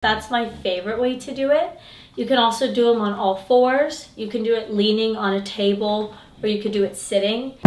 That's my favorite way to do it. You can also do them on all fours. You can do it leaning on a table, or you could do it sitting.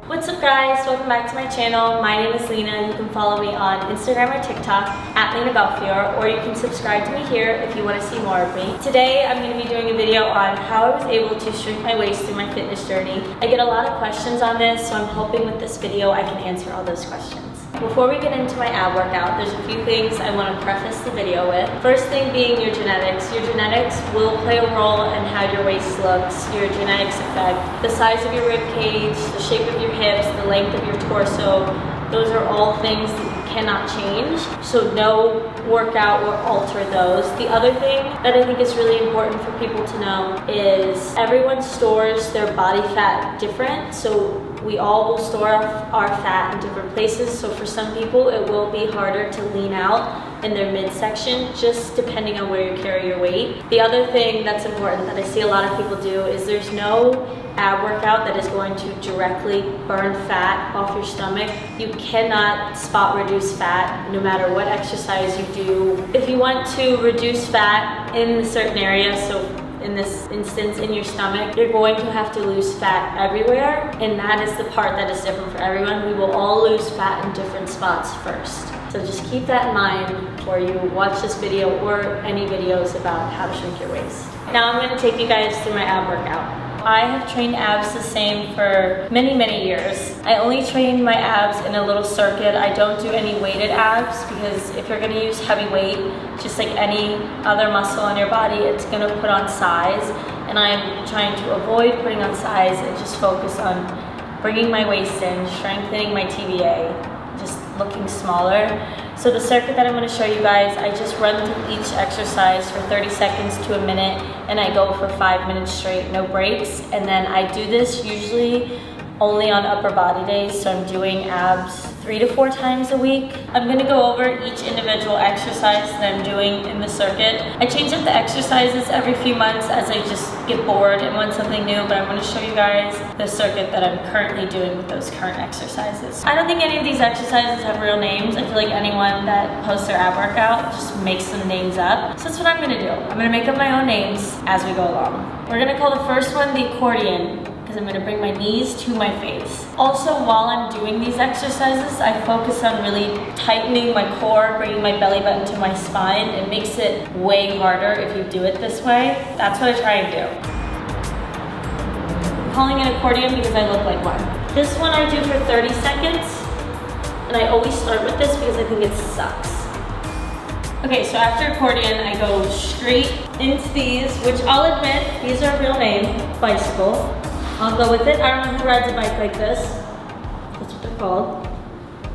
What's up guys, welcome back to my channel. My name is Lena. You can follow me on Instagram or TikTok at Lena Belfiore, or you can subscribe to me here if you want to see more of me. Today I'm going to be doing a video on how I was able to shrink my waist through my fitness journey. I get a lot of questions on this, so I'm hoping with this video I can answer all those questions. Before we get into my ab workout, there's a few things I want to preface the video with. First thing being your genetics. Your genetics will play a role in how your waist looks. Your genetics affect the size of your rib cage, the shape of your hips, the length of your torso. Those are all things that you cannot change, so no workout will alter those. The other thing that I think is really important for people to know is everyone stores their body fat different, so we all will store our fat in different places. So for some people it will be harder to lean out in their midsection, just depending on where you carry your weight. The other thing that's important that I see a lot of people do is there's no ab workout that is going to directly burn fat off your stomach. You cannot spot reduce fat no matter what exercise you do. If you want to reduce fat in a certain area, so in this instance in your stomach, you're going to have to lose fat everywhere, and that is the part that is different for everyone. We will all lose fat in different spots first. So just keep that in mind before you watch this video or any videos about how to shrink your waist. Now I'm going to take you guys through my ab workout. I have trained abs the same for many years. I only train my abs in a little circuit. I don't do any weighted abs because if you're going to use heavy weight, just like any other muscle on your body, it's going to put on size, and I'm trying to avoid putting on size and just focus on bringing my waist in, strengthening my TBA, just looking smaller. So the circuit that I'm going to show you guys, I just run through each exercise for 30 seconds to a minute, and I go for 5 minutes straight, no breaks. And then I do this usually only on upper body days, so I'm doing abs 3 to 4 times a week. I'm going to go over each individual exercise that I'm doing in the circuit. I change up the exercises every few months as I just get bored and want something new, but I'm going to show you guys the circuit that I'm currently doing with those current exercises. I don't think any of these exercises have real names. I feel like anyone that posts their ab workout just makes some names up. So that's what I'm going to do. I'm going to make up my own names as we go along. We're going to call the first one the accordion, because I'm going to bring my knees to my face. Also, while I'm doing these exercises, I focus on really tightening my core, bringing my belly button to my spine. It makes it way harder if you do it this way. That's what I try and do. I'm calling it accordion because I look like one. This one I do for 30 seconds, and I always start with this because I think it sucks. Okay, so after accordion, I go straight into these, which I'll admit, these are a real name, bicycle. I'll go with it. I don't know who rides a bike like this. That's what they're called.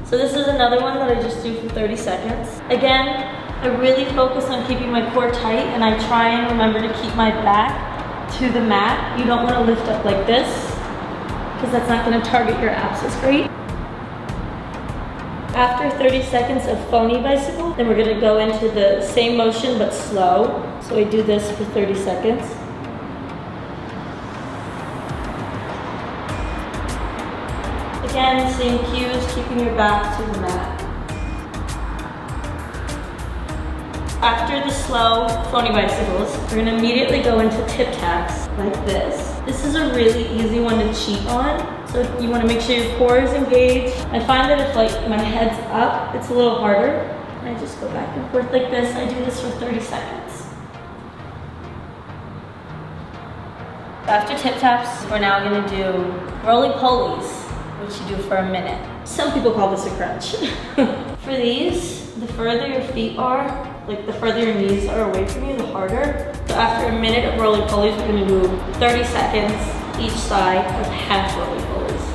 So this is another one that I just do for 30 seconds. Again, I really focus on keeping my core tight, and I try and remember to keep my back to the mat. You don't want to lift up like this, because that's not going to target your abs as great. After 30 seconds of phony bicycle, then we're going to go into the same motion but slow. So I do this for 30 seconds. Again, same cues, keeping your back to the mat. After the slow phony bicycles, we're going to immediately go into tip taps like this. This is a really easy one to cheat on, so you want to make sure your core is engaged. I find that if like my head's up, it's a little harder. I just go back and forth like this. I do this for 30 seconds. After tip taps, we're now going to do roly-polies, which you do for a minute. Some people call this a crunch. For these, the further your feet are, like the further your knees are away from you, the harder. So after a minute of roly-polies, we're going to do 30 seconds each side of half roly-polies.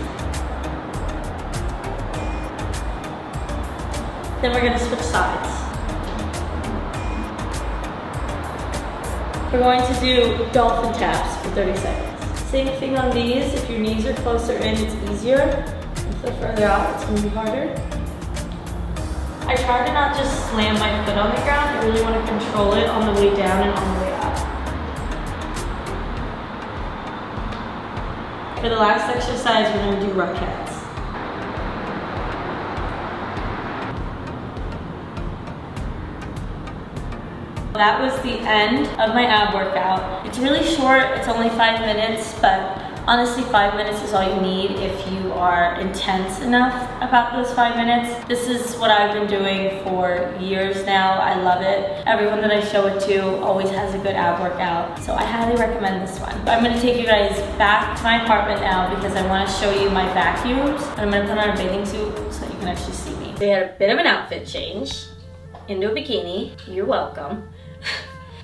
Then we're going to switch sides. We're going to do dolphin taps for 30 seconds. Same thing on these. If your knees are closer in, it's easier. If they're further out, it's going to be harder. I try to not just slam my foot on the ground. I really want to control it on the way down and on the way up. For the last exercise, we're gonna do rockets. That was the end of my ab workout. It's really short, it's only 5 minutes, but honestly 5 minutes is all you need if you are intense enough about those 5 minutes. This is what I've been doing for years now. I love it. Everyone that I show it to always has a good ab workout, so I highly recommend this one. I'm gonna take you guys back to my apartment now because I wanna show you my vacuums, and I'm gonna put on a bathing suit so that you can actually see me. We had a bit of an outfit change into a bikini. You're welcome.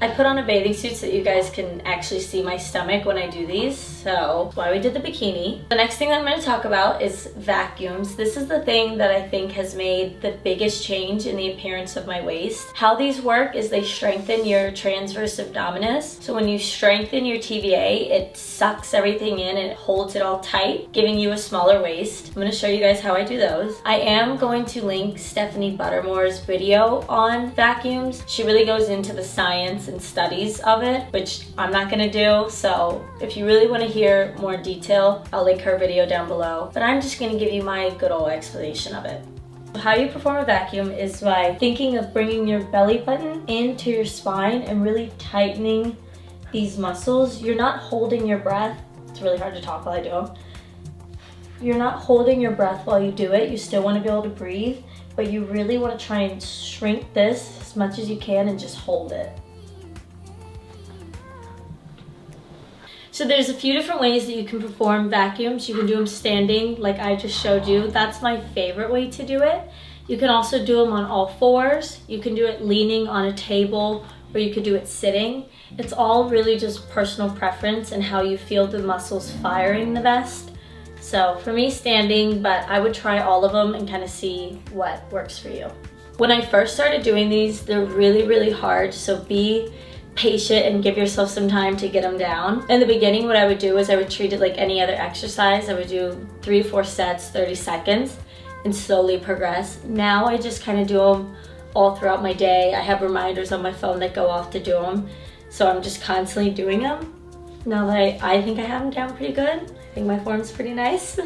I put on a bathing suit so that you guys can actually see my stomach when I do these, so that's why we did the bikini. The next thing that I'm going to talk about is vacuums. This is the thing that I think has made the biggest change in the appearance of my waist. How these work is they strengthen your transverse abdominis. So when you strengthen your TVA, it sucks everything in and it holds it all tight, giving you a smaller waist. I'm going to show you guys how I do those. I am going to link Stephanie Buttermore's video on vacuums. She really goes into the science and studies of it, which I'm not gonna do, so if you really want to hear more detail, I'll link her video down below, but I'm just gonna give you my good old explanation of it. How you perform a vacuum is by thinking of bringing your belly button into your spine and really tightening these muscles. You're not holding your breath. It's really hard to talk while I do them. You're not holding your breath while you do it. You still want to be able to breathe, but you really want to try and shrink this as much as you can and just hold it. So there's a few different ways that you can perform vacuums. You can do them standing like I just showed you. That's my favorite way to do it. You can also do them on all fours. You can do it leaning on a table, or you could do it sitting. It's all really just personal preference and how you feel the muscles firing the best. So for me, standing, but I would try all of them and kind of see what works for you. When I first started doing these, they're really, really hard, so be patient and give yourself some time to get them down. In the beginning, what I would do is I would treat it like any other exercise. I would do 3 to 4 sets, 30 seconds, and slowly progress. Now I just kind of do them all throughout my day. I have reminders on my phone that go off to do them, so I'm just constantly doing them. Now that I think I have them down pretty good. I think my form's pretty nice.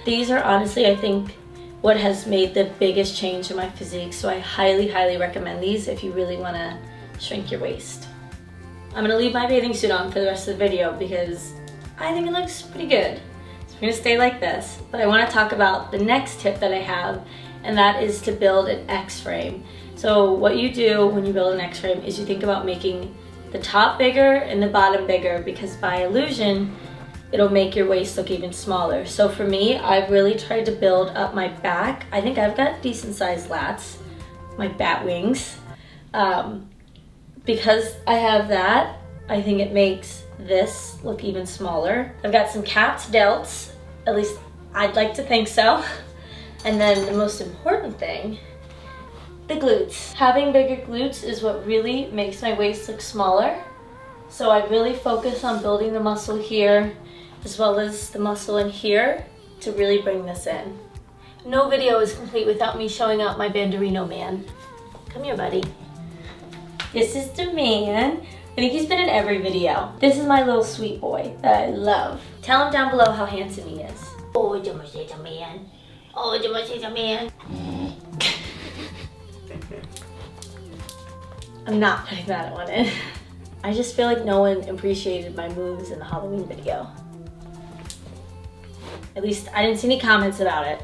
These are honestly, I think, what has made the biggest change in my physique, so I highly, highly recommend these if you really want to shrink your waist. I'm gonna leave my bathing suit on for the rest of the video because I think it looks pretty good. So I'm gonna stay like this, but I wanna talk about the next tip that I have, and that is to build an X-frame. So what you do when you build an X-frame is you think about making the top bigger and the bottom bigger, because by illusion, it'll make your waist look even smaller. So for me, I've really tried to build up my back. I think I've got decent sized lats, my bat wings. Because I have that, I think it makes this look even smaller. I've got some capped delts, at least I'd like to think so. And then the most important thing, the glutes. Having bigger glutes is what really makes my waist look smaller. So I really focus on building the muscle here, as well as the muscle in here, to really bring this in. No video is complete without me showing out my Banderino man. Come here, buddy. This is the man. I think he's been in every video. This is my little sweet boy that I love. Tell him down below how handsome he is. Oh, the man. Oh, the man. I'm not putting that one in. I just feel like no one appreciated my moves in the Halloween video. At least I didn't see any comments about it.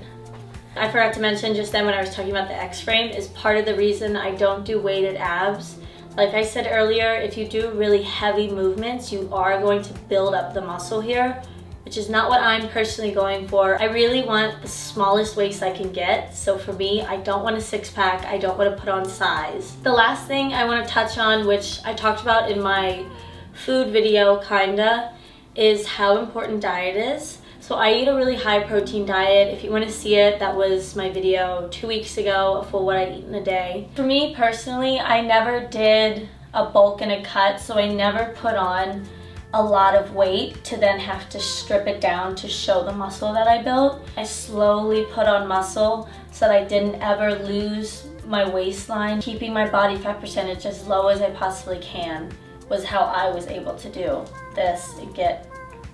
I forgot to mention just then when I was talking about the X-frame is part of the reason I don't do weighted abs. Like I said earlier, if you do really heavy movements, you are going to build up the muscle here, which is not what I'm personally going for. I really want the smallest waist I can get. So for me, I don't want a six-pack. I don't want to put on size. The last thing I want to touch on, which I talked about in my food video, kinda, is how important diet is. So I eat a really high protein diet. If you want to see it, that was my video 2 weeks ago, a full what I eat in a day. For me personally, I never did a bulk and a cut, so I never put on a lot of weight to then have to strip it down to show the muscle that I built. I slowly put on muscle so that I didn't ever lose my waistline. Keeping my body fat percentage as low as I possibly can was how I was able to do this and get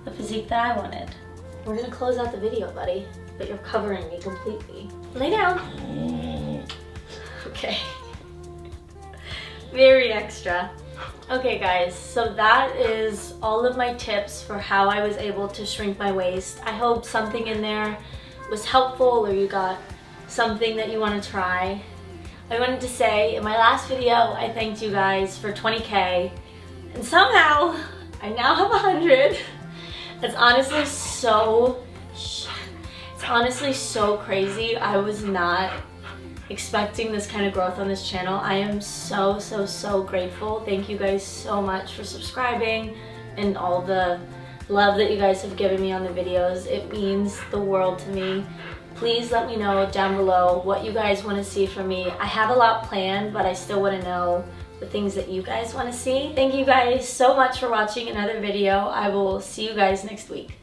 the physique that I wanted. We're gonna close out the video, buddy, but you're covering me completely. Lay down. Okay. Very extra. Okay guys, so that is all of my tips for how I was able to shrink my waist. I hope something in there was helpful or you got something that you want to try. I wanted to say in my last video, I thanked you guys for 20K and somehow I now have 100. It's honestly so crazy. I was not expecting this kind of growth on this channel. I am so grateful. Thank you guys so much for subscribing and all the love that you guys have given me on the videos. It means the world to me. Please let me know down below what you guys want to see from me. I have a lot planned, but I still want to know the things that you guys want to see. Thank you guys so much for watching another video. I will see you guys next week.